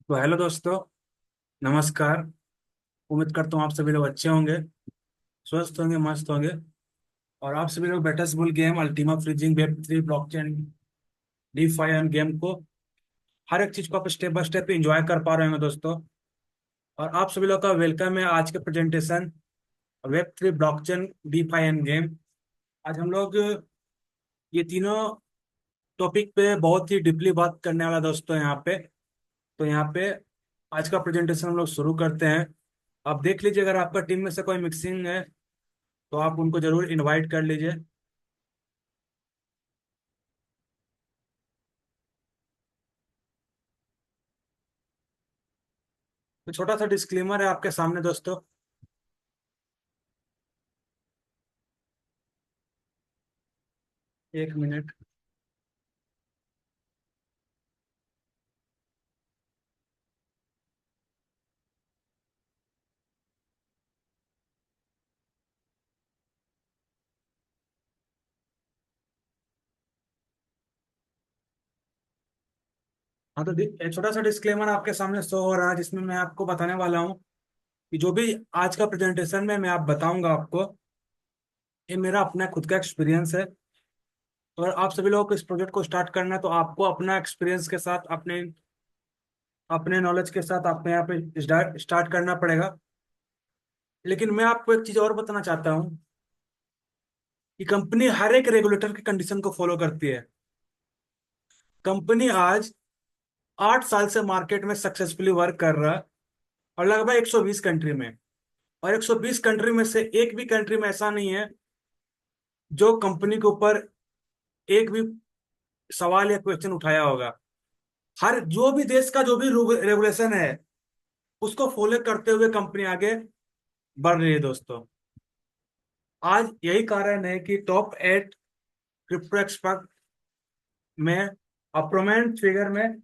तो हेलो दोस्तों। नमस्कार। उम्मीद करता हूँ आप सभी लोग अच्छे होंगे, स्वस्थ होंगे, मस्त होंगे। और आप सभी लोग बेटसबुल game, Ultima freezing, web 3, blockchain, DeFi game को, हर एक चीज को आप स्टेप बाय स्टेप एंजॉय कर पा रहे होंगे दोस्तों। और आप सभी लोग का वेलकम है आज के presentation, web 3, blockchain, DeFi game. आज हम लोग ये तीनों टॉपिक पे बहुत ही डीपली बात करने वाला दोस्तों यहाँ पे। तो यहाँ पे आज का प्रेजेंटेशन हम लोग शुरू करते हैं। आप देख लीजिए, अगर आपका टीम में से कोई मिक्सिंग है तो आप उनको जरूर इनवाइट कर लीजिए। तो छोटा सा डिस्क्लेमर है आपके सामने दोस्तों। 1 मिनट। हाँ, तो एक छोटा सा डिस्क्लेमर आपके सामने शो हो रहा है, जिसमें मैं आपको बताने वाला हूँ कि जो भी आज का प्रेजेंटेशन में मैं आप बताऊंगा आपको, ये मेरा अपना खुद का एक्सपीरियंस है। और आप सभी लोगों को इस प्रोजेक्ट को स्टार्ट करना है तो आपको अपना एक्सपीरियंस के साथ, अपने अपने नॉलेज के साथ आपको यहाँ पे स्टार्ट करना पड़ेगा। लेकिन मैं आपको एक चीज और बताना चाहता हूँ कि कंपनी हर एक रेगुलेटर की कंडीशन को फॉलो करती है। कंपनी आज 8 साल से मार्केट में सक्सेसफुली वर्क कर रहा है, और लगभग 120 कंट्री में। और 120 कंट्री में से एक भी कंट्री में ऐसा नहीं है जो कंपनी के ऊपर एक भी सवाल या क्वेश्चन उठाया होगा। हर जो भी देश का जो भी रेगुलेशन है, उसको फॉलो करते हुए कंपनी आगे बढ़ रही है दोस्तों। आज यही कारण है कि टॉप 8 क्रिप्टो एक्सपर्ट में, अप्रोमेंट फिगर में,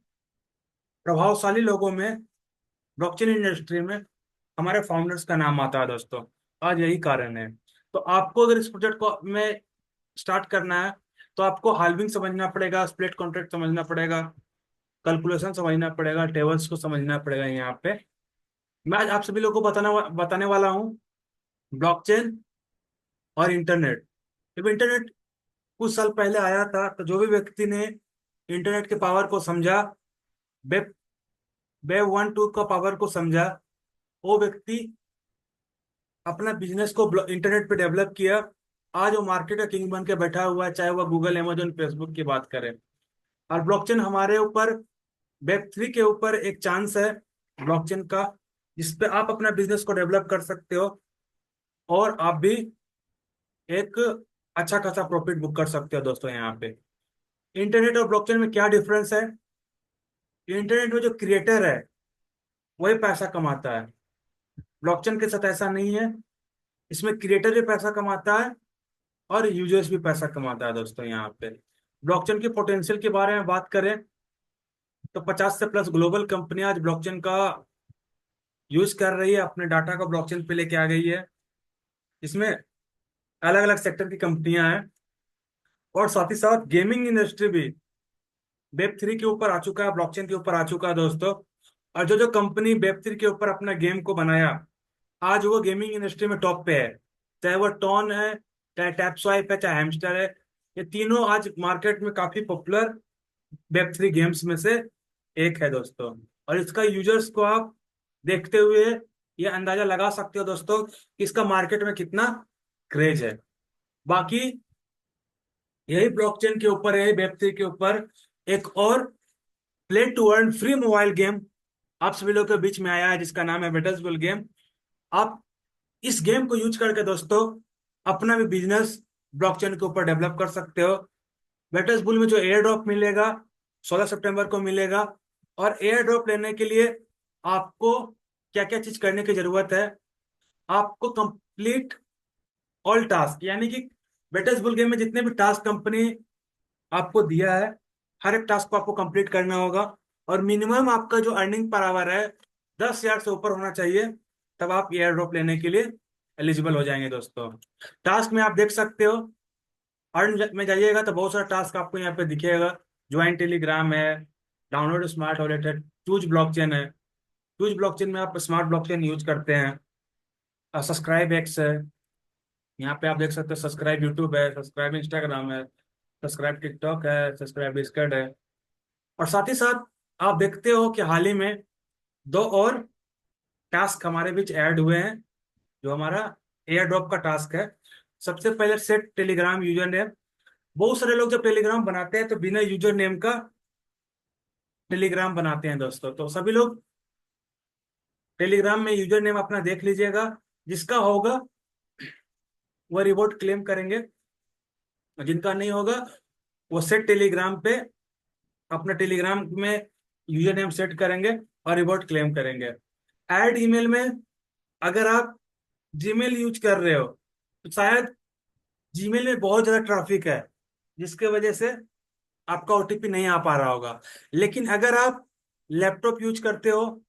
प्रभावशाली लोगों में, ब्लॉकचेन इंडस्ट्री में हमारे फाउंडर्स का नाम आता है दोस्तों। आज यही कारण है। तो आपको अगर इस प्रोजेक्ट को में स्टार्ट करना है तो आपको हाल्विंग समझना पड़ेगा, स्प्लिट कॉन्ट्रैक्ट समझना पड़ेगा, कैलकुलेशन समझना पड़ेगा, टेबल्स को समझना पड़ेगा। यहाँ पे मैं आज आप सभी लोगों को बताने वाला हूँ ब्लॉकचेन और इंटरनेट। जब इंटरनेट कुछ साल पहले आया था तो जो भी व्यक्ति ने इंटरनेट के पावर को समझा, वेब वेब 1 2 का पावर को समझा, वो व्यक्ति अपना बिजनेस को इंटरनेट पे डेवलप किया। आज वो मार्केट का किंग बन के बैठा हुआ है, चाहे वह गूगल, अमेजोन, फेसबुक की बात करें। और ब्लॉकचेन हमारे ऊपर, वेब 3 के ऊपर एक चांस है ब्लॉकचेन का, जिसपे आप अपना बिजनेस को डेवलप कर सकते हो और आप भी एक अच्छा खासा प्रॉफिट बुक कर सकते हो दोस्तों। यहाँ पे इंटरनेट और ब्लॉकचेन में क्या डिफरेंस है? इंटरनेट में जो क्रिएटर है वही पैसा कमाता है। ब्लॉकचेन के साथ ऐसा नहीं है। इसमें क्रिएटर भी पैसा कमाता है और यूजर्स भी पैसा कमाता है दोस्तों। यहाँ पे ब्लॉकचेन की पोटेंशियल के बारे में बात करें तो 50 से प्लस ग्लोबल कंपनियां आज ब्लॉकचेन का यूज कर रही है, अपने डाटा को ब्लॉकचेन पे लेके आ गई है। इसमें अलग अलग सेक्टर की कंपनियां हैं, और साथ ही साथ गेमिंग इंडस्ट्री भी वेब 3 के ऊपर आ चुका है, ब्लॉकचेन के ऊपर आ चुका है दोस्तों। और जो जो कंपनी वेब 3 के ऊपर अपना गेम को बनाया, आज वो गेमिंग इंडस्ट्री में टॉप पे है। चाहे वो टॉन है, चाहे टैप स्वाइप है, चाहे हैमस्टर है, ये तीनों आज मार्केट में काफी पॉपुलर वेब 3 गेम्स में से एक है दोस्तों। और इसका यूजर्स को आप देखते हुए ये अंदाजा लगा सकते हो दोस्तों कि इसका मार्केट में कितना क्रेज है। बाकी यही ब्लॉकचेन के ऊपर है, वेब 3 के ऊपर एक और play to earn free mobile game आप सभी लोगों के बीच में आया है, जिसका नाम है बेटसबुल गेम। आप इस गेम को यूज करके दोस्तों अपना भी बिजनेस ब्लॉकचेन के ऊपर डेवलप कर सकते हो। बेटसबुल में जो एयर ड्रॉप मिलेगा, 16 सितंबर को मिलेगा। और एयर ड्रॉप लेने के लिए आपको क्या क्या चीज करने की जरूरत है? आपको कंप्लीट ऑल टास्क, यानी कि बेटसबुल गेम में जितने भी टास्क कंपनी आपको दिया है, हर एक टास्क को आपको कंप्लीट करना होगा। और मिनिमम आपका जो अर्निंग पर आवर है 10,000 से ऊपर होना चाहिए, तब आप एयर ड्रॉप लेने के लिए एलिजिबल हो जाएंगे दोस्तों। टास्क में आप देख सकते हो, अर्न में जाइएगा तो बहुत सारा टास्क आपको यहाँ पे दिखेगा। ज्वाइन टेलीग्राम है, डाउनलोड स्मार्ट वॉलेट है, चूज ब्लॉकचेन है। चूज ब्लॉकचेन में आप स्मार्ट ब्लॉकचेन यूज करते हैं। सब्सक्राइब एक्स है। यहाँ पे आप देख सकते हो सब्सक्राइब यूट्यूब है, सब्सक्राइब इंस्टाग्राम है, सब्सक्राइब टिकटॉक है, सब्सक्राइब डिस्कॉर्ड है। और साथ ही साथ आप देखते हो कि हाल ही में दो और टास्क हमारे बीच ऐड हुए हैं, जो हमारा एयर ड्रॉप का टास्क है। सबसे पहले सेट टेलीग्राम यूजर नेम। बहुत सारे लोग जब टेलीग्राम बनाते हैं तो बिना यूजर नेम का टेलीग्राम बनाते हैं दोस्तों। तो सभी लोग टेलीग्राम में यूजर नेम अपना देख लीजिएगा। जिसका होगा वह रिवॉर्ड क्लेम करेंगे, और जिनका नहीं होगा वो सेट टेलीग्राम पे अपना टेलीग्राम में यूजर नेम सेट करेंगे और रिवॉर्ड क्लेम करेंगे। ऐड ईमेल में, अगर आप जीमेल यूज कर रहे हो तो शायद जीमेल में बहुत ज्यादा ट्रैफिक है, जिसके वजह से आपका ओटीपी नहीं आ पा रहा होगा। लेकिन अगर आप लैपटॉप यूज करते हो,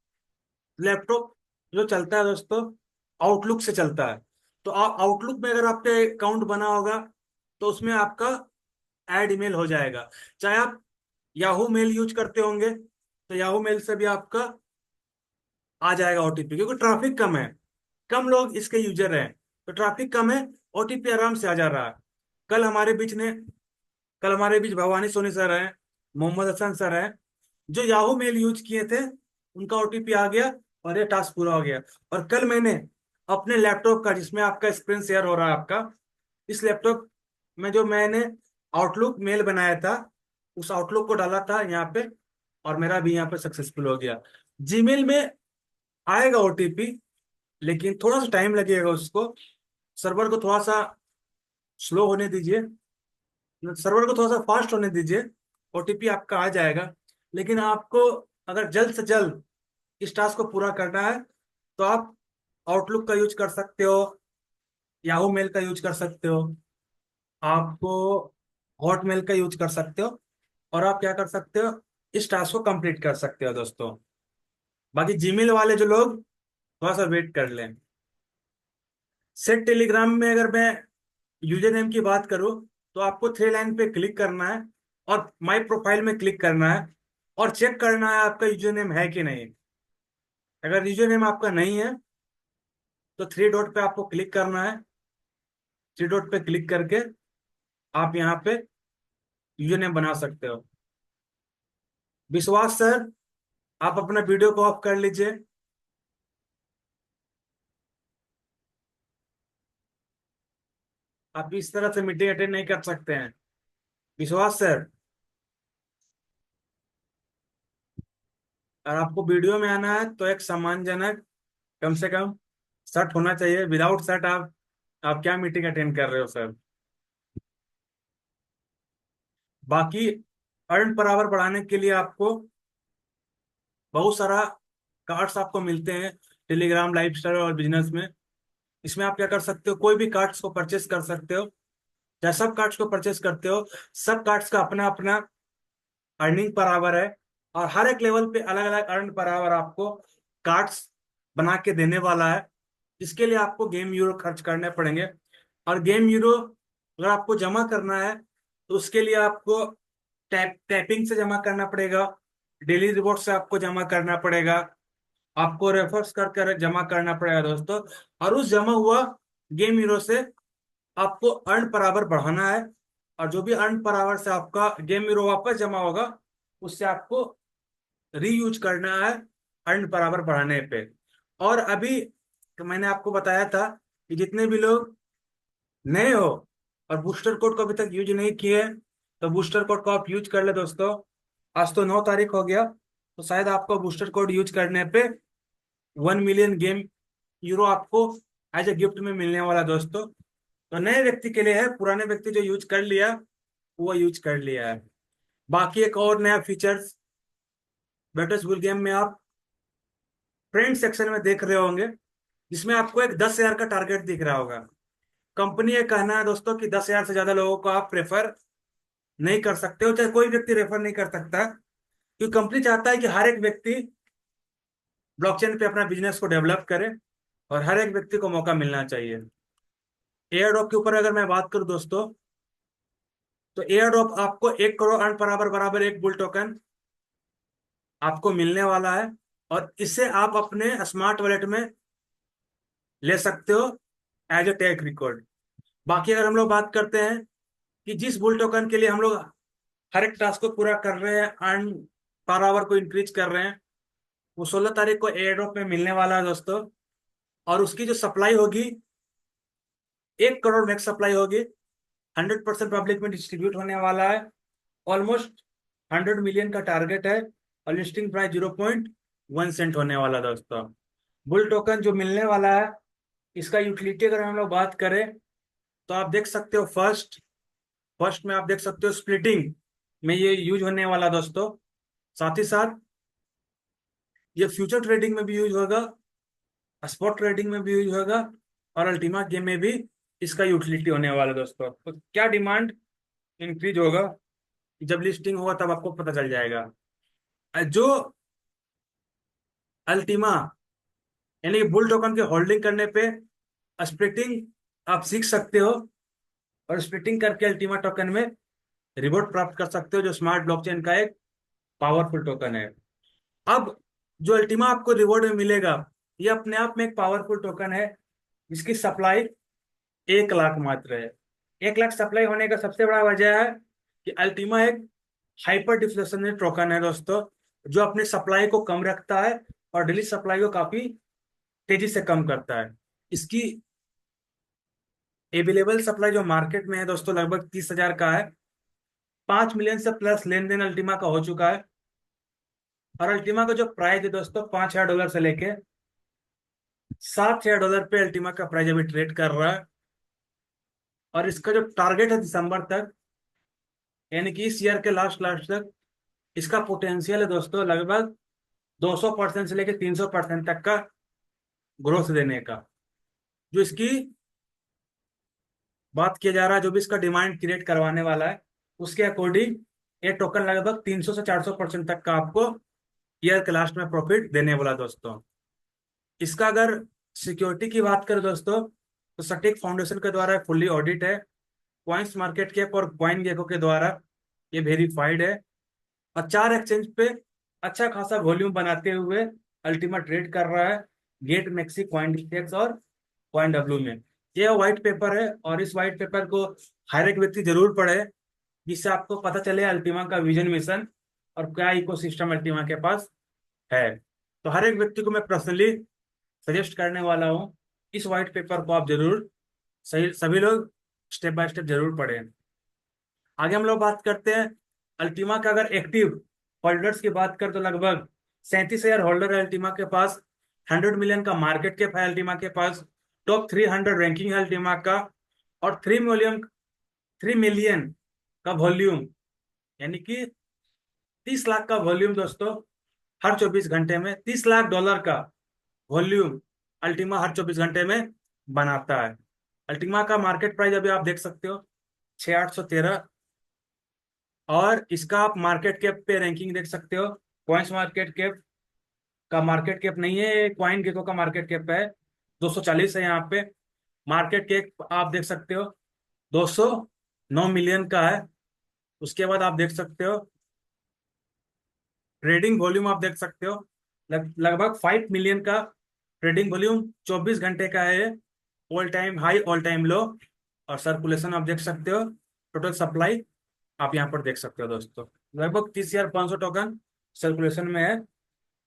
लैपटॉप जो चलता है दोस्तों आउटलुक से चलता है। तो आउटलुक में अगर आपका अकाउंट बना होगा तो उसमें आपका ऐड ईमेल हो जाएगा। चाहे आप याहू मेल यूज करते होंगे तो याहू मेल से भी आपका आ जाएगा ओटीपी, क्योंकि ट्रैफिक कम है, कम लोग इसके यूजर हैं, तो ट्रैफिक कम है, ओटीपी आराम से आ जा रहा है। कल हमारे बीच ने कल हमारे बीच भवानी सोनी सर हैं, मोहम्मद हसन सर हैं, जो याहू मेल यूज किए थे, उनका ओटीपी आ गया और ये टास्क पूरा हो गया। और कल मैंने अपने लैपटॉप का, जिसमें आपका स्क्रीन शेयर हो रहा है आपका, इस लैपटॉप में जो मैंने आउटलुक मेल बनाया था, उस आउटलुक को डाला था यहाँ पे, और मेरा भी यहाँ पे सक्सेसफुल हो गया। जीमेल में आएगा ओटीपी, लेकिन थोड़ा सा टाइम लगेगा उसको। सर्वर को थोड़ा सा स्लो होने दीजिए, सर्वर को थोड़ा सा फास्ट होने दीजिए, ओटीपी आपका आ जाएगा। लेकिन आपको अगर जल्द से जल्द इस टास्क को पूरा करना है तो आप आउटलुक का यूज कर सकते हो, याहू मेल का यूज कर सकते हो, आपको हॉटमेल का यूज कर सकते हो, और आप क्या कर सकते हो, इस टास्क को कंप्लीट कर सकते हो दोस्तों। बाकी जीमेल वाले जो लोग थोड़ा सा वेट कर लें। सेट टेलीग्राम में अगर मैं यूजर नेम की बात करूं तो आपको थ्री लाइन पे क्लिक करना है और माय प्रोफाइल में क्लिक करना है और चेक करना है आपका यूजर नेम है कि नहीं। अगर यूजर नेम आपका नहीं है तो थ्री डॉट पे आपको क्लिक करना है। थ्री डॉट पे क्लिक करके आप यहाँ पे यूजर नेम बना सकते हो। विश्वास सर, आप अपना वीडियो को ऑफ कर लीजिए। आप इस तरह से मीटिंग अटेंड नहीं कर सकते हैं। विश्वास सर, अगर आपको वीडियो में आना है तो एक सम्मानजनक, कम से कम शर्ट होना चाहिए। विदाउट शर्ट आप क्या मीटिंग अटेंड कर रहे हो सर। बाकी अर्न पर आवर बढ़ाने के लिए आपको बहुत सारा कार्ड्स आपको मिलते हैं टेलीग्राम लाइफस्टाइल और बिजनेस में। इसमें आप क्या कर सकते हो, कोई भी कार्ड्स को परचेस कर सकते हो। चाहे सब कार्ड्स को परचेस करते हो, सब कार्ड्स का अपना अपना अर्निंग पर आवर है, और हर एक लेवल पे अलग अलग अर्न पर आवर आपको कार्ड्स बना के देने वाला है। इसके लिए आपको गेम यूरो खर्च करने पड़ेंगे, और गेम यूरो अगर आपको जमा करना है तो उसके लिए आपको टैपिंग से जमा करना पड़ेगा, डेली रिवॉर्ड से आपको जमा करना पड़ेगा, आपको रेफर्स कर कर जमा करना पड़ेगा दोस्तों। और उस जमा हुआ गेम हीरो से आपको अर्न पर आवर बढ़ाना है, और जो भी अर्न पर आवर से आपका गेम हीरो वापस जमा होगा उससे आपको रीयूज करना है अर्न पर आवर बढ़ाने पे। और अभी तो मैंने आपको बताया था कि जितने भी लोग नए हो और बूस्टर कोड को अभी तक यूज नहीं किए, तो बूस्टर कोड को आप यूज कर ले दोस्तों। आज तो 9 तारीख हो गया, तो शायद आपको बूस्टर कोड यूज करने पे 1 मिलियन गेम यूरो आपको एज ए गिफ्ट में मिलने वाला दोस्तों। तो नए व्यक्ति के लिए है, पुराने व्यक्ति जो यूज कर लिया वो यूज कर लिया है। बाकी एक और नया फीचर्स बेटस बुल गेम में आप फ्रेंड सेक्शन में देख रहे होंगे, जिसमें आपको एक 10,000 का टारगेट दिख रहा होगा। कंपनी ये कहना है दोस्तों कि 10,000 से ज्यादा लोगों को आप प्रेफर नहीं कर सकते हो, चाहे कोई व्यक्ति रेफर नहीं कर सकता, क्योंकि कंपनी चाहता है कि हर एक व्यक्ति ब्लॉकचेन पे अपना बिजनेस को डेवलप करे, और हर एक व्यक्ति को मौका मिलना चाहिए। एयर ड्रॉप के ऊपर अगर मैं बात करूं दोस्तों, तो एयर ड्रॉप आपको 1 करोड़ अर्न बराबर बराबर एक बुल टोकन आपको मिलने वाला है, और इसे आप अपने स्मार्ट वॉलेट में ले सकते हो एज ए टेक रिकॉर्ड। बाकी अगर हम लोग बात करते हैं कि जिस बुल टोकन के लिए हम लोग हर एक टास्क को पूरा कर रहे हैं, अर्न पर आवर को इंक्रीज कर रहे हैं, वो 16 तारीख को एयर ड्रॉप में मिलने वाला है दोस्तों। और उसकी जो सप्लाई होगी, 1 करोड़ मैक्स सप्लाई होगी, 100% पब्लिक में डिस्ट्रीब्यूट होने वाला है। ऑलमोस्ट 100 मिलियन का टारगेट है, और लिस्टिंग प्राइस 0.1 सेंट होने वाला है दोस्तों। बुल टोकन जो मिलने वाला है, इसका यूटिलिटी अगर हम लोग बात करें, तो आप देख सकते हो फर्स्ट फर्स्ट में आप देख सकते हो स्प्लिटिंग में ये यूज होने वाला दोस्तों। साथ ही साथ ये फ्यूचर ट्रेडिंग में भी यूज होगा, स्पॉट ट्रेडिंग में भी यूज होगा, और अल्टीमा गेम में भी इसका यूटिलिटी होने वाला है दोस्तों। तो क्या डिमांड इंक्रीज होगा, जब लिस्टिंग होगा तब आपको पता चल जाएगा। जो अल्टीमा यानी कि बुल टोकन के होल्डिंग करने पे स्प्लिटिंग आप सीख सकते हो, और स्प्लिटिंग करके अल्टीमा टोकन में रिवॉर्ड प्राप्त कर सकते हो, जो स्मार्ट ब्लॉकचेन का एक पावरफुल टोकन है। अब जो अल्टीमा आपको रिवॉर्ड में मिलेगा, ये अपने आप में एक पावरफुल टोकन है, जिसकी सप्लाई 1 लाख मात्र है। 1 लाख सप्लाई होने का सबसे बड़ा वजह है कि अल्टीमा एक हाइपर डिफ्लेशनरी टोकन है दोस्तों, जो अपनी सप्लाई को कम रखता है और डेली सप्लाई को काफी तेजी से कम करता है। इसकी अवेलेबल सप्लाई जो मार्केट में है दोस्तों, लगभग 30,000 का है। 5 मिलियन से प्लस लेन देन अल्टीमा का हो चुका है। और अल्टीमा का जो प्राइस है दोस्तों, $5,000 से लेके $7,000 पे अल्टीमा का प्राइस अभी ट्रेड कर रहा है। और इसका जो टारगेट है दिसंबर तक, यानी कि इस ईयर के लास्ट लास्ट तक, इसका पोटेंशियल है दोस्तों लगभग 200% से लेकर 300% तक का ग्रोथ देने का। जो इसकी बात किया जा रहा है, जो भी इसका डिमांड क्रिएट करवाने वाला है, उसके अकॉर्डिंग ये टोकन लगभग 300 से 400% तक का आपको ईयर के लास्ट में प्रॉफिट देने वाला दोस्तों। इसका अगर सिक्योरिटी की बात करें दोस्तों, तो सटीक फाउंडेशन के द्वारा फुल्ली ऑडिट है। कॉइन्स मार्केट कैप और कॉइन गेको के द्वारा ये वेरीफाइड है। और 4 एक्सचेंज पे अच्छा खासा वॉल्यूम बनाते हुए अल्टीमा ट्रेड कर रहा है, गेट मैक्सी, कॉइन डिस्टेक्स और कॉइन डब्ल्यू में। यह व्हाइट पेपर है, और इस व्हाइट पेपर को हर एक व्यक्ति जरूर पढ़े, जिससे आपको पता चले अल्टीमा का विजन मिशन और क्या इकोसिस्टम अल्टीमा के पास है। तो हर एक व्यक्ति को मैं पर्सनली सजेस्ट करने वाला हूँ, इस व्हाइट पेपर को आप जरूर सही सभी लोग स्टेप बाय स्टेप जरूर पढ़ें। आगे हम लोग बात करते हैं अल्टीमा का। अगर एक्टिव होल्डर्स की बात करें, तो लगभग 37,000 होल्डर है अल्टीमा के पास। 100 मिलियन का मार्केट कैप है अल्टीमा के पास। टॉप 300 रैंकिंग है अल्टीमा का। और 3 मिलियन का वॉल्यूम, यानी कि 30 लाख का वॉल्यूम दोस्तों, हर 24 घंटे में $30 लाख का वॉल्यूम अल्टीमा हर 24 घंटे में बनाता है। अल्टीमा का मार्केट प्राइस अभी आप देख सकते हो 6,813। और इसका आप मार्केट कैप पे रैंकिंग देख सकते हो। कॉइन्स मार्केट कैप का मार्केट कैप नहीं है, कॉइन गेको का मार्केट कैप है, 240 है यहाँ पे। मार्केट कैप आप देख सकते हो 209 मिलियन का है। उसके बाद आप देख सकते हो ट्रेडिंग वॉल्यूम, आप देख सकते हो लगभग 5 मिलियन का ट्रेडिंग वॉल्यूम 24 घंटे का है। All time high, all time low. और सर्कुलेशन आप देख सकते हो, टोटल सप्लाई आप यहाँ पर देख सकते हो दोस्तों, लगभग 30,500 टोकन सर्कुलेशन में है,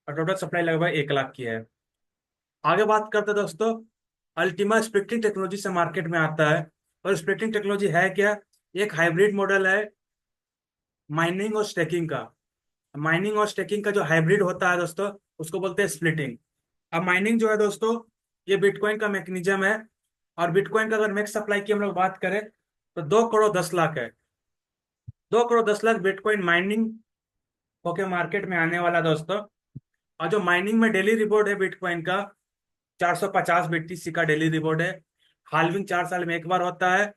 और टोटल सप्लाई लगभग 1 लाख की है। आगे बात करते हैं दोस्तों, अल्टीमा स्प्लिटिंग टेक्नोलॉजी से मार्केट में आता है। और स्प्लिटिंग टेक्नोलॉजी है क्या? एक हाइब्रिड मॉडल है माइनिंग और स्टेकिंग का। माइनिंग और स्टेकिंग का जो हाइब्रिड होता है दोस्तों, उसको बोलते हैं स्प्लिटिंग। अब माइनिंग जो है दोस्तों, ये बिटकॉइन का मैकेनिज्म है। और बिटकॉइन का अगर मैक्स सप्लाई की हम लोग बात करें, तो 2 करोड़ 10 लाख है। 2 करोड़ 10 लाख बिटकॉइन माइनिंग होके मार्केट में आने वाला दोस्तों। और जो माइनिंग में डेली रिवॉर्ड है बिटकॉइन का, 450 BTC का डेली रिवॉर्ड है। हाल्विंग 4 साल में एक बार होता है।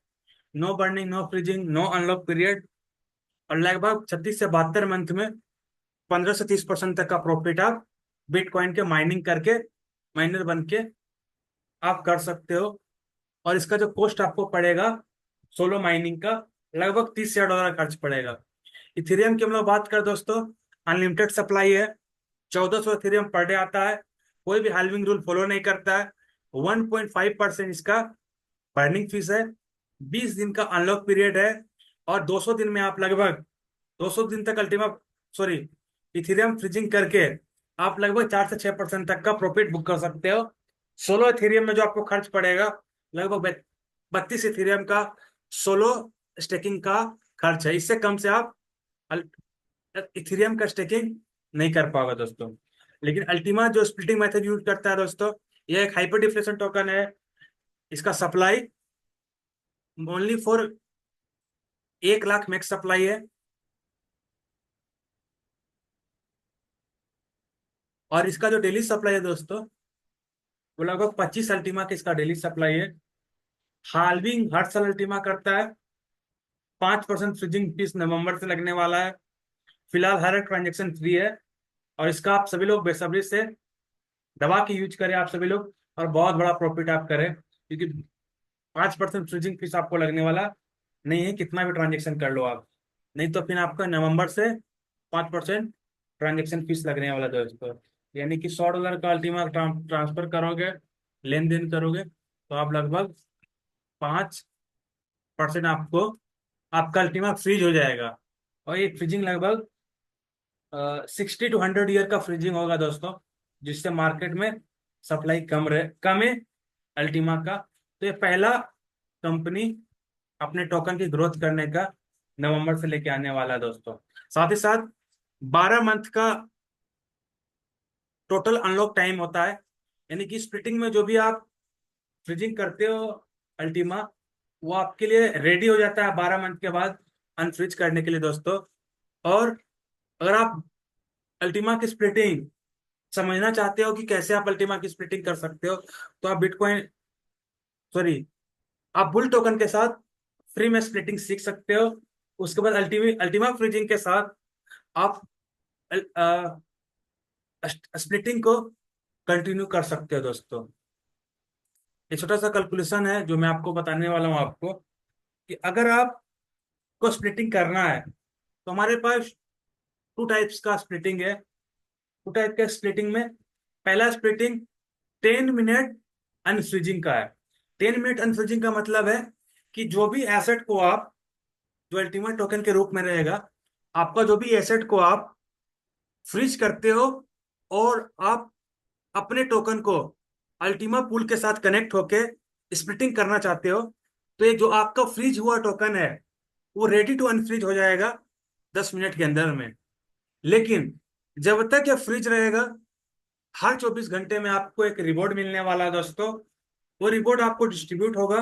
No burning, no freezing, no unlock period. और लगभग 36 से 72 मंथ में 15 से 30% तक का प्रॉफिट आप बिटकॉइन के माइनिंग करके, माइनर बन के आप कर सकते हो। और इसका जो कॉस्ट आपको पड़ेगा सोलो माइनिंग का, लगभग $30,000 खर्च पड़ेगा। इथेरियम की हम लोग बात करें दोस्तों, अनलिमिटेड सप्लाई है। 1400 इथेरियम पर डे आता है। कोई भी हाल्विंग रूल फॉलो नहीं करता है। 1.5% इसका बर्निंग फीस है। 20 दिन का अनलॉक पीरियड है। और 200 दिन में आप लगभग 200 दिन तक अल्टीमा सॉरी इथेरियम फ्रीजिंग करके आप लगभग 4 से 6% तक का प्रॉफिट बुक कर सकते हो। 16 इथेरियम में जो आपको खर्च पड़ेगा लगभग 32 इथेरियम का सोलो स्टेकिंग का खर्च है। इससे कम से आप इथेरियम का स्टेकिंग नहीं कर पाओगे दोस्तों। लेकिन अल्टीमा जो स्प्लिटिंग मेथड यूज करता है दोस्तों, यह एक हाइपर डिफ्लेशन टोकन है। इसका supply only for 1 lakh max supply है। और इसका जो डेली सप्लाई है दोस्तों, वो लगभग 25 अल्टीमा की इसका डेली सप्लाई है। हाल्विंग हर साल अल्टीमा करता है। 5% फ्रीजिंग फीस नवंबर से लगने वाला है। फिलहाल हर एक ट्रांजेक्शन फ्री है। और इसका आप सभी लोग बेसब्री से दबा के यूज करें आप सभी लोग, और बहुत बड़ा प्रॉफिट आप करें, क्योंकि 5% फ्रीजिंग फीस आपको लगने वाला नहीं है कितना भी ट्रांजेक्शन कर लो आप। नहीं तो फिर आपका नवंबर से 5% ट्रांजेक्शन फीस लगने वाला दोस्तों। यानी कि $100 का अल्टीमा ट्रांसफर करोगे, लेन देन करोगे, तो आप लगभग 5% आपको आपका अल्टीमा फ्रीज हो जाएगा। और ये फ्रीजिंग लगभग 60 to 100 ईयर का फ्रीजिंग होगा दोस्तों, जिससे मार्केट में सप्लाई कम है अल्टीमा का। तो ये पहला कंपनी अपने टोकन की ग्रोथ करने का नवंबर से लेके आने वाला है दोस्तों। साथ ही साथ 12 मंथ का टोटल अनलॉक टाइम होता है। यानी कि स्प्लिटिंग में जो भी आप फ्रीजिंग करते हो अल्टीमा, वो आपके लिए रेडी हो जाता है 12 मंथ के बाद अनफ्रीज करने के लिए दोस्तों। और अगर आप अल्टीमा की स्प्लिटिंग समझना चाहते हो कि कैसे आप अल्टीमा की स्प्लिटिंग कर सकते हो, तो आप बिटकॉइन सॉरी आप बुल टोकन के साथ फ्री में स्प्लिटिंग सीख सकते हो। उसके बाद अल्टीमा फ्रीजिंग के साथ आप स्प्लिटिंग को कंटिन्यू कर सकते हो दोस्तों। एक छोटा सा कैलकुलेशन है जो मैं आपको बताने वाला हूँ आपको, कि अगर आपको स्प्लिटिंग करना है तो हमारे पास टू टाइप्स का स्प्लिटिंग है। टू टाइप के स्प्लिटिंग में पहला स्प्लिटिंग 10 मिनट अनफ्रीजिंग का है। 10 मिनट अनफ्रीजिंग का मतलब है कि जो भी एसेट को आप जो अल्टीमेट टोकन के रूप में रहेगा, आपका जो भी एसेट को आप फ्रीज करते हो और आप अपने टोकन को अल्टीमा पूल के साथ कनेक्ट होके स्प्लिटिंग करना चाहते हो, तो ये जो आपका फ्रीज हुआ टोकन है वो रेडी टू अनफ्रीज हो जाएगा 10 मिनट के अंदर में। लेकिन जब तक ये फ्रीज रहेगा, हर 24 घंटे में आपको एक रिवॉर्ड मिलने वाला है दोस्तों। वो रिवॉर्ड आपको डिस्ट्रीब्यूट होगा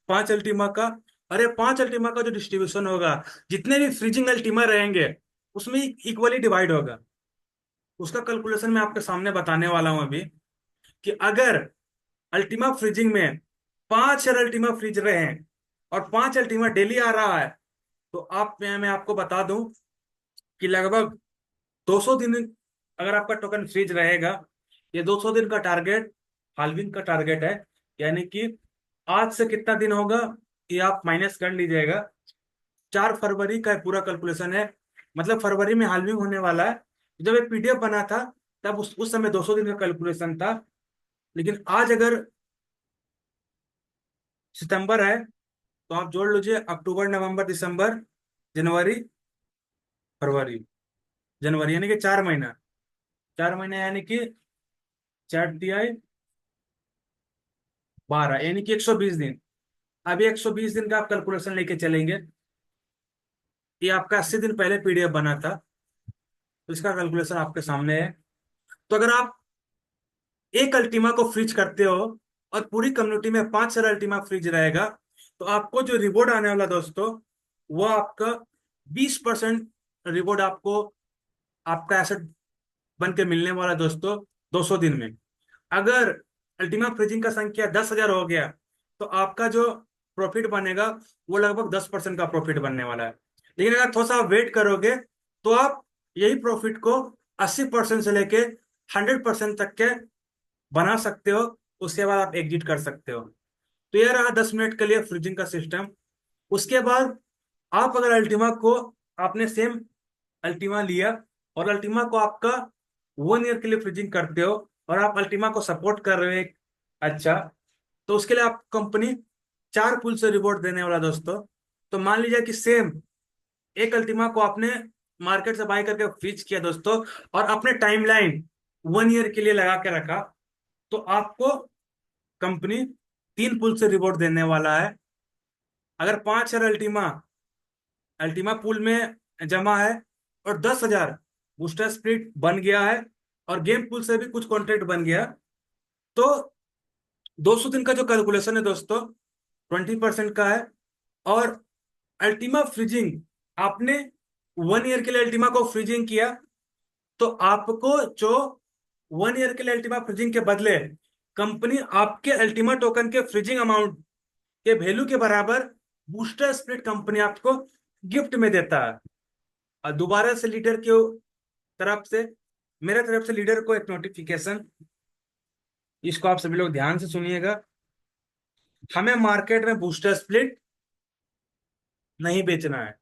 5 अल्टीमा का। अरे 5 अल्टीमा का जो डिस्ट्रीब्यूशन होगा, जितने भी फ्रीजिंग अल्टीमा रहेंगे उसमें इक्वली डिवाइड होगा। उसका कैलकुलेशन मैं आपके सामने बताने वाला हूं अभी, कि अगर अल्टीमा फ्रीजिंग में 5 अल्टीमा फ्रीज रहे हैं और 5 अल्टीमा डेली आ रहा है, तो मैं आपको बता दूं कि लगभग 200 दिन अगर आपका टोकन फ्रीज रहेगा, ये 200 दिन का टारगेट हाल्विंग का टारगेट है। यानी कि आज से कितना दिन होगा ये आप माइनस कर लीजिएगा। 4 फरवरी का पूरा कैलकुलेशन है। मतलब फरवरी में हाल्विंग होने वाला है। जब एक पीडीएफ बना था तब उस समय 200 दिन का कैलकुलेशन था। लेकिन आज अगर सितंबर है, तो आप जोड़ लीजिए अक्टूबर नवंबर दिसंबर जनवरी फरवरी जनवरी, यानी कि 4 महीना। 4 महीने यानी कि 4 तिहाई 12, यानी कि 120 दिन। अभी 120 दिन का आप कैलकुलेशन लेके चलेंगे। ये आपका 80 दिन पहले पीडीएफ बना था, तो इसका कैलकुलेशन आपके सामने है। तो अगर आप एक अल्टीमा को फ्रीज करते हो और पूरी कम्युनिटी में 5 साल अल्टीमा फ्रीज रहेगा, तो आपको जो रिवॉर्ड आने वाला दोस्तों, वो आपका 20% रिवॉर्ड आपको आपका एसेट बन के मिलने वाला है दोस्तों 200 दिन में। अगर अल्टीमा फ्रीजिंग का संख्या 10,000 हो गया, तो आपका जो प्रॉफिट बनेगा वो लगभग 10% का प्रॉफिट बनने वाला है। लेकिन अगर थोड़ा सा वेट करोगे, तो आप यही प्रॉफिट को 80% से लेके 100% तक के बना सकते हो। उसके बाद आप एग्जिट कर सकते हो। तो ये रहा 10 मिनट के लिए फ्रीजिंग का सिस्टम। उसके बाद आप अगर अल्टीमा को आपने सेम अल्टीमा लिया और अल्टीमा को आपका 1 ईयर के लिए फ्रीजिंग करते हो और आप अल्टीमा को सपोर्ट कर रहे हो अच्छा, तो उसके लिए आप कंपनी 4 पुल से रिवॉर्ड देने वाला दोस्तों। तो मान लीजिए कि सेम एक अल्टीमा को आपने मार्केट से बाय करके फ्रीज किया दोस्तों, और अपने टाइमलाइन 1 ईयर के लिए लगा के रखा, तो आपको कंपनी 3 पुल से रिवॉर्ड देने वाला है। अगर 5 हजार अल्टीमा अल्टीमा पूल में जमा है और 10 हजार बूस्टर स्प्लिट बन गया है, और गेम पूल से भी कुछ कॉन्ट्रैक्ट बन गया, तो 200 दिन का जो कैलकुलेशन है दोस्तों 20% का है। और अल्टीमा फ्रीजिंग आपने 1 ईयर के लिए अल्टीमा को फ्रीजिंग किया, तो आपको जो 1 ईयर के लिए अल्टीमा फ्रीजिंग के बदले कंपनी आपके अल्टीमा टोकन के फ्रीजिंग अमाउंट के वैल्यू के बराबर बूस्टर स्प्लिट कंपनी आपको गिफ्ट में देता है। और दोबारा से लीडर की तरफ से, मेरे तरफ से लीडर को एक नोटिफिकेशन, इसको आप सभी लोग ध्यान से सुनिएगा। हमें मार्केट में बूस्टर स्प्लिट नहीं बेचना है,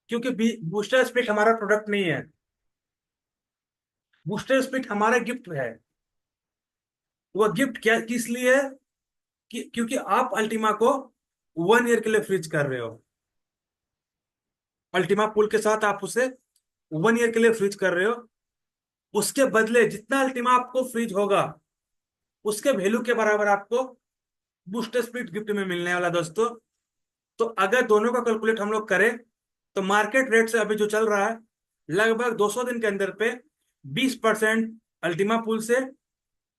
क्योंकि बूस्टर स्प्लिट हमारा प्रोडक्ट नहीं है। बूस्टर स्प्लिट हमारा गिफ्ट है। वो गिफ्ट क्या किस लिए है? क्योंकि आप अल्टीमा को 1 ईयर के लिए फ्रीज कर रहे हो। अल्टीमा पुल के साथ आप उसे 1 ईयर के लिए फ्रीज कर रहे हो। उसके बदले जितना अल्टीमा आपको फ्रीज होगा, उसके वैल्यू के बराबर आपको बूस्टर स्प्लिट गिफ्ट में मिलने वाला दोस्तों। तो अगर दोनों का कैलकुलेट हम लोग करें, तो मार्केट रेट से अभी जो चल रहा है, लगभग 200 दिन के अंदर पे 20% अल्टीमा पुल से,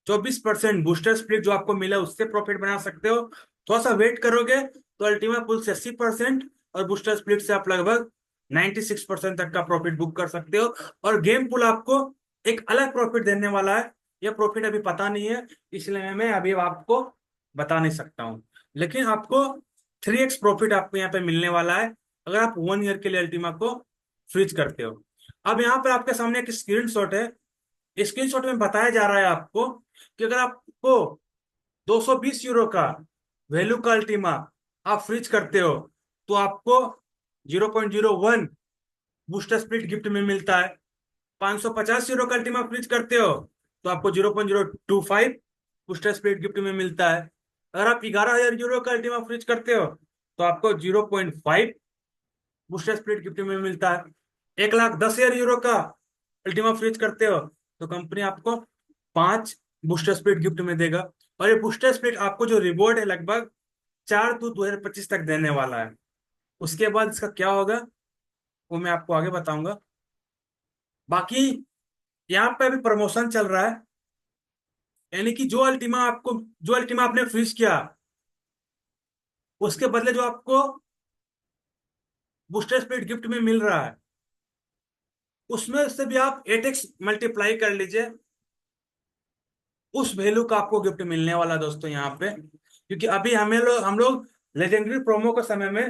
24% बूस्टर स्प्लिट जो आपको मिला उससे प्रॉफिट बना सकते हो। थोड़ा सा वेट करोगे तो अल्टीमा पुल से 80% और बूस्टर स्प्लिट से आप लगभग 96% तक का प्रॉफिट बुक कर सकते हो। और गेम पुल आपको एक अलग प्रॉफिट देने वाला है। यह प्रॉफिट अभी पता नहीं है, इसलिए मैं अभी आपको बता नहीं सकता हूँ। लेकिन आपको 3x प्रॉफिट आपको यहाँ पे मिलने वाला है, अगर आप 1 ईयर के लिए अल्टीमा को फ्रीज करते हो। अब यहाँ पे आपके सामने एक स्क्रीनशॉट है। स्क्रीनशॉट में बताया जा रहा है आपको कि अगर आपको 220 यूरो का वैल्यू का अल्टीमा आप फ्रीज करते हो, तो आपको 0.01 बूस्टर स्प्लिट गिफ्ट में मिलता है। 550 यूरो का अल्टीमा फ्रीज करते हो, तो आपको 0.025 बूस्टर स्प्लिट गिफ्ट में मिलता है। अगर आप 11 हजार यूरो का अल्टीमा फ्रीज करते हो, तो आपको 0.5 बूस्टर स्प्लिट गिफ्ट में मिलता है। 1,10,000 यूरो का अल्टीमा फ्रीज करते हो, तो कंपनी आपको 5 बूस्टर स्प्लिट गिफ्ट में देगा। और ये बूस्टर स्प्लिट आपको जो रिवॉर्ड है लगभग 4/2/2025 तक देने वाला है। उसके बाद इसका क्या होगा वो मैं आपको आगे बताऊंगा। बाकी यहाँ पे अभी प्रमोशन चल रहा है, यानी कि जो अल्टीमा आपने फ्रीज किया, उसके बदले जो आपको बूस्टर स्प्लिट गिफ्ट में मिल रहा है, उसमें से भी आप 8x मल्टीप्लाई कर लीजिए, उस वैल्यू का आपको गिफ्ट मिलने वाला दोस्तों यहाँ पे। क्योंकि अभी हम लोग लेजेंडरी प्रोमो के समय में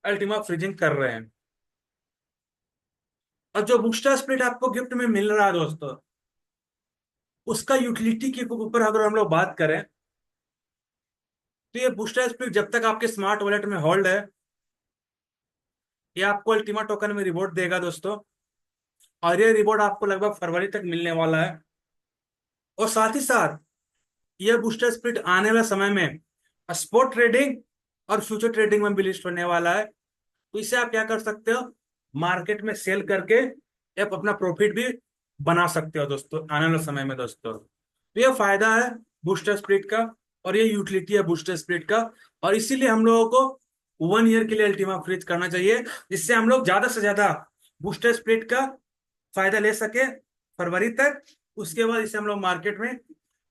अल्टीमा फ्रीजिंग कर रहे हैं। और जो बूस्टर स्प्लिट आपको गिफ्ट में मिल रहा है दोस्तों, उसका यूटिलिटी के ऊपर अगर हम लोग बात करें, तो ये बूस्टर स्प्लिट जब तक आपके स्मार्ट वॉलेट में होल्ड है, ये आपको अल्टीमा टोकन में रिवॉर्ड देगा दोस्तों। और ये रिवॉर्ड आपको लगभग फरवरी तक मिलने वाला है। और साथ ही साथ ये बूस्टर स्प्लिट आने वाले समय में स्पॉट ट्रेडिंग और फ्यूचर ट्रेडिंग में भी लिस्ट होने वाला है। तो इससे आप क्या कर सकते हो, मार्केट में सेल करके आप अपना प्रॉफिट भी बना सकते हो दोस्तों आने वाले समय में दोस्तों। तो ये फायदा है बूस्टर स्प्लिट का, और ये यूटिलिटी है बूस्टर स्प्लिट का। और इसीलिए हम लोगों को 1 ईयर के लिए अल्टीमा फ्रीज करना चाहिए, जिससे हम लोग ज्यादा से ज्यादा बूस्टर स्प्लिट का फायदा ले सके फरवरी तक। उसके बाद इसे हम लोग मार्केट में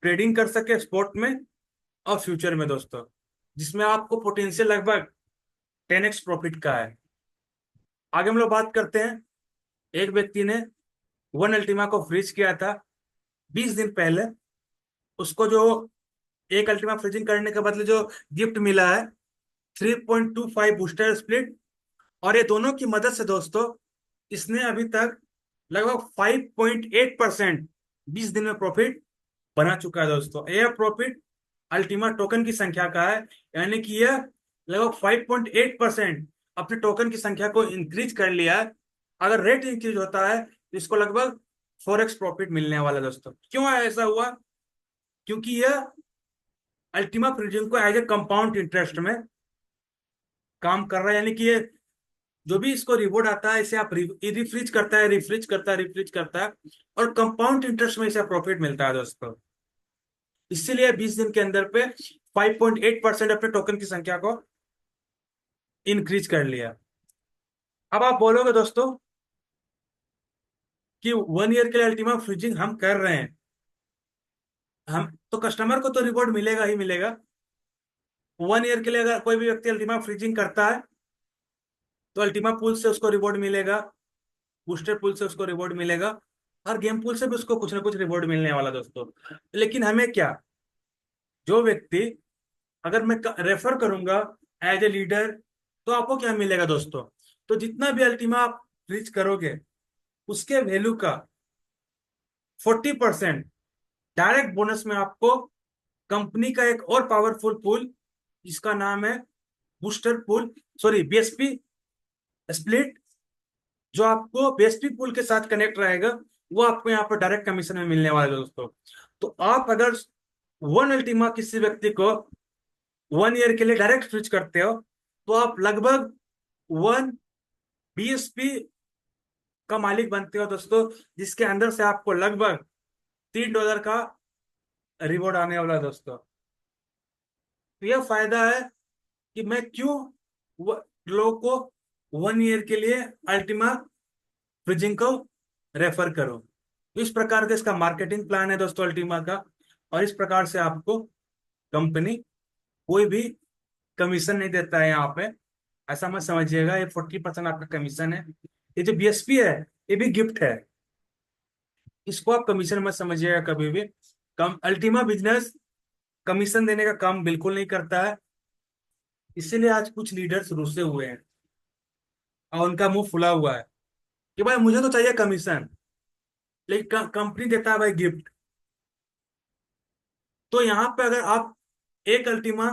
ट्रेडिंग कर सके स्पॉट में और फ्यूचर में दोस्तों, जिसमें आपको पोटेंशियल लगभग 10x प्रॉफिट का है। आगे हम लोग बात करते हैं। एक व्यक्ति ने 1 अल्टीमा को फ्रीज किया था 20 दिन पहले। उसको जो एक अल्टीमा फ्रीजिंग करने के बदले जो गिफ्ट मिला है 3.25 बूस्टर स्प्लिट। और ये दोनों की मदद से दोस्तों इसने अभी तक लगभग 5.8% 20 दिन में प्रॉफिट बना चुका है दोस्तों। यह प्रॉफिट अल्टीमा टोकन की संख्या का है, यानी कि यह लगभग 5.8% अपने टोकन की संख्या को इंक्रीज कर लिया है। अगर रेट इंक्रीज होता है इसको लगभग 4x प्रॉफिट मिलने वाला है दोस्तों। क्यों ऐसा हुआ? क्योंकि यह अल्टीमा फ्रीजिंग को एज ए कंपाउंड इंटरेस्ट में काम कर रहा है, यानी कि ये जो भी इसको रिवॉर्ड आता है इसे आप रिफ्रीज करता है, रिफ्रीज करता है, रिफ्रीज करता है, और कंपाउंड इंटरेस्ट में इसे प्रॉफिट मिलता है दोस्तों। इसीलिए 20 दिन के अंदर पे 5.8% अपने टोकन की संख्या को इंक्रीज कर लिया। अब आप बोलोगे दोस्तों कि 1 ईयर के लिए अल्टीमा फ्रीजिंग हम कर रहे हैं, हम तो कस्टमर को तो रिवॉर्ड मिलेगा ही मिलेगा। 1 ईयर के लिए अगर कोई भी व्यक्ति अल्टीमा फ्रीजिंग करता है तो अल्टीमा पूल से उसको रिवॉर्ड मिलेगा, बूस्टर पूल से उसको रिवॉर्ड मिलेगा, और गेम पूल से भी उसको कुछ ना कुछ रिवॉर्ड मिलने वाला दोस्तों। लेकिन हमें क्या, जो व्यक्ति, अगर मैं रेफर करूंगा एज ए लीडर, तो आपको क्या मिलेगा दोस्तों? तो जितना भी अल्टीमा आप रीच करोगे उसके वैल्यू का 40% डायरेक्ट बोनस में आपको कंपनी का एक और पावरफुल पूल, जिसका नाम है booster pool, sorry BSP split, जो आपको बीएसपी पूल के साथ कनेक्ट रहेगा, वो आपको यहाँ पर डायरेक्ट कमीशन में मिलने वाला है दोस्तों। तो आप अगर 1 अल्टीमा किसी व्यक्ति को 1 ईयर के लिए डायरेक्ट स्विच करते हो, तो आप लगभग 1 बीएसपी का मालिक बनते हो दोस्तों, जिसके अंदर से आपको लगभग $3 का रिवॉर्ड आने वाला है दोस्तों। तो यह फायदा है कि मैं क्यों लोगों को 1 ईयर के लिए अल्टीमा फ्रीजिंग को रेफर करो। तो इस प्रकार का इसका मार्केटिंग प्लान है दोस्तों अल्टीमा का, और इस प्रकार से आपको कंपनी कोई भी कमीशन नहीं देता है यहाँ पे। ऐसा मत समझिएगा, ये 40% आपका कमीशन है। ये जो बीएसपी है ये भी गिफ्ट है, इसको आप कमीशन मत समझिएगा कभी भी। कम अल्टीमा बिजनेस कमीशन देने का काम बिल्कुल नहीं करता है। इसीलिए आज कुछ लीडर्स रुसे हुए हैं और उनका मुंह फुला हुआ है कि भाई मुझे तो चाहिए कमीशन, लेकिन कंपनी देता है भाई गिफ्ट। तो यहाँ पे अगर आप एक अल्टीमा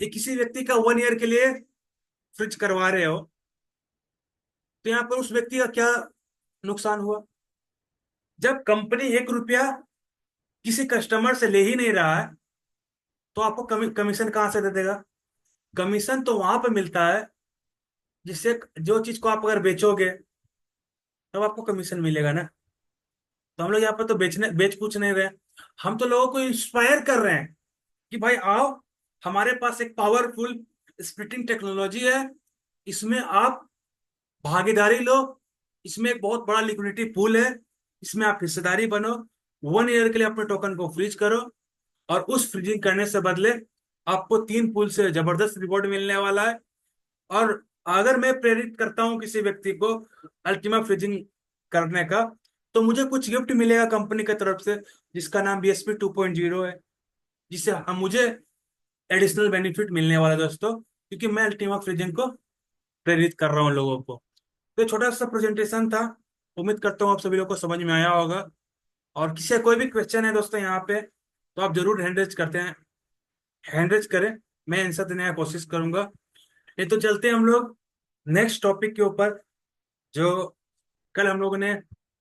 किसी व्यक्ति का 1 ईयर के लिए फ्रिज करवा रहे हो, तो यहाँ पर उस व्यक्ति का क्या नुकसान हुआ? जब कंपनी 1 रुपया किसी कस्टमर से ले ही नहीं रहा है, तो आपको कमीशन कहाँ से दे देगा? कमीशन तो वहां पे मिलता है जिससे जो चीज को आप अगर बेचोगे तब आपको कमीशन मिलेगा ना। तो हम लोग यहाँ पर तो बेच कुछ नहीं रहे, हम तो लोगों को इंस्पायर कर रहे हैं कि भाई आओ, हमारे पास एक पावरफुल स्प्लिटिंग टेक्नोलॉजी है, इसमें आप भागीदारी लो, इसमें एक बहुत बड़ा लिक्विडिटी पूल है, इसमें आप हिस्सेदारी बनो, 1 ईयर के लिए अपने टोकन को फ्रीज करो, और उस फ्रीजिंग करने से बदले आपको 3 पूल से जबरदस्त रिवॉर्ड मिलने वाला है। और अगर मैं प्रेरित करता हूँ किसी व्यक्ति को अल्टीमा फ्रीजिंग करने का, तो मुझे कुछ गिफ्ट मिलेगा कंपनी की तरफ से, जिसका नाम BSP 2.0 है, जिससे हम मुझे एडिशनल बेनिफिट मिलने वाला है दोस्तों, क्योंकि मैं अल्टीमा फ्रीजिंग को प्रेरित कर रहा हूँ लोगों को। तो ये छोटा सा प्रेजेंटेशन था, उम्मीद करता हूँ आप सभी लोग को समझ में आया होगा। और किसी का कोई भी क्वेश्चन है दोस्तों यहाँ पे, तो आप जरूर हैंड रेज करते हैं, हैंड रेज करें, मैं आंसर देने की कोशिश करूंगा। ये तो चलते हैं हम लोग नेक्स्ट टॉपिक के ऊपर, जो कल हम लोगों ने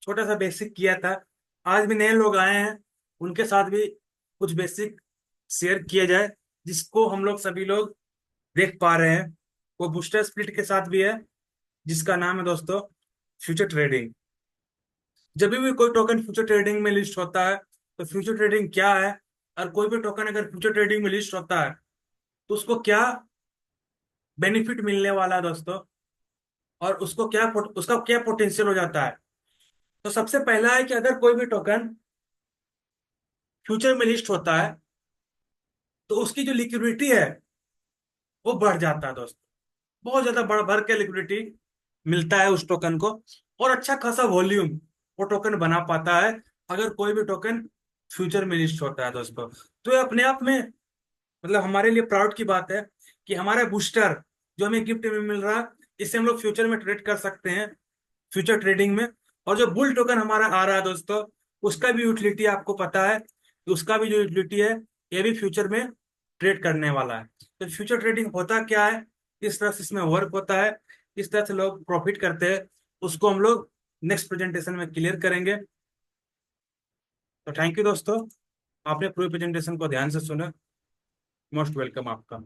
छोटा सा बेसिक किया था। आज भी नए लोग आए हैं, उनके साथ भी कुछ बेसिक शेयर किया जाए, जिसको हम लोग सभी लोग देख पा रहे हैं। वो बूस्टर स्प्लिट के साथ भी है, जिसका नाम है दोस्तों फ्यूचर ट्रेडिंग। जब भी कोई टोकन फ्यूचर ट्रेडिंग में लिस्ट होता है, तो फ्यूचर ट्रेडिंग क्या है, और कोई भी टोकन अगर फ्यूचर ट्रेडिंग में लिस्ट होता है तो उसको क्या बेनिफिट मिलने वाला है दोस्तों, और उसको क्या उसका क्या पोटेंशियल हो जाता है। तो सबसे पहला है कि अगर कोई भी टोकन फ्यूचर में लिस्ट होता है तो उसकी जो लिक्विडिटी है वो बढ़ जाता है दोस्तों। बहुत ज्यादा बढ़ बढ़ के लिक्विडिटी मिलता है उस टोकन को, और अच्छा खासा वॉल्यूम वो टोकन बना पाता है अगर कोई भी टोकन फ्यूचर में लिस्ट होता है दोस्तों। तो ये अपने आप में मतलब हमारे लिए प्राउड की बात है कि हमारा बूस्टर जो हमें गिफ्ट में मिल रहा है, इससे हम लोग फ्यूचर में ट्रेड कर सकते हैं, फ्यूचर ट्रेडिंग में। और जो बुल टोकन हमारा आ रहा है दोस्तों, उसका भी यूटिलिटी आपको पता है कि उसका भी जो यूटिलिटी है ये भी फ्यूचर में ट्रेड करने वाला है। तो फ्यूचर ट्रेडिंग होता क्या है, किस तरह से इसमें वर्क होता है, किस तरह से लोग प्रॉफिट करते हैं, उसको हम लोग नेक्स्ट प्रेजेंटेशन में क्लियर करेंगे। तो थैंक यू दोस्तों, आपने पूरी प्रेजेंटेशन को ध्यान से सुना। मोस्ट वेलकम आपका।